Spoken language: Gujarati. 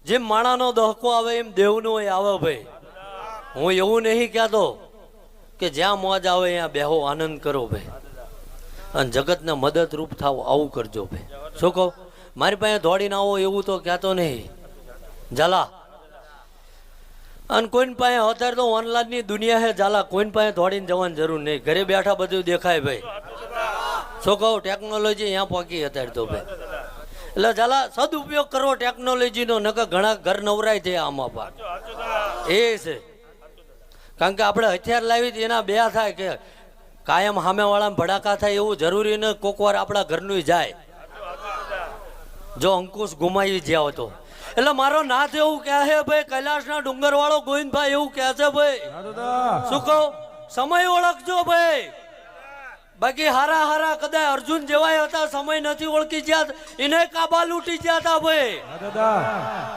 જેમ માણાનો દહકો આવે એમ દેવનો આવે ભાઈ. હું એવું નહીં કહેતો કે જ્યાં મોજ આવે ત્યાં બેહો આનંદ કરો ભાઈ, અને જગતને મદદરૂપ થાવ આવું કરજો ભાઈ. શું કહું? મારી પાસે દોડીને આવો એવું તો કહેતો નહીં ઝાલા. અને કોઈને પાસે અત્યારે તો ઓનલાઈનની દુનિયા છે ઝાલા, કોઈને પાસે દોડીને જવાની જરૂર નહીં, ઘરે બેઠા બધું દેખાય ભાઈ. શું કહું? ટેકનોલોજી અહીંયા પહોંચી અત્યારે તો ભાઈ. એટલે ઝાલા સદુપયોગ કરવો ટેકનોલોજીનો, નકર ઘણા ઘર નવરાય છે આમાં પણ એ છે. કારણ કે આપણે હથિયાર લાવી એના બે થાય કે કાયમ સામેવાળામાં ભડાકા થાય એવું જરૂરી ને કોક વાર આપણા ઘરનું જાય જો અંકુશ ગુમાવી જ્યાં હતો. એટલે મારો નાથ એવું કહે છે ભાઈ, કૈલાસના ડુંગર વાળો ગોવિંદભાઈ એવું કહે છે ભાઈ. શું કહું? સમય ઓળખજો ભાઈ. બાકી હારા હારા કદાચ અર્જુન જેવાય હતા, સમય નથી ઓળખી ગયા એને કાબા લૂંટી ગયા હતા ભાઈ.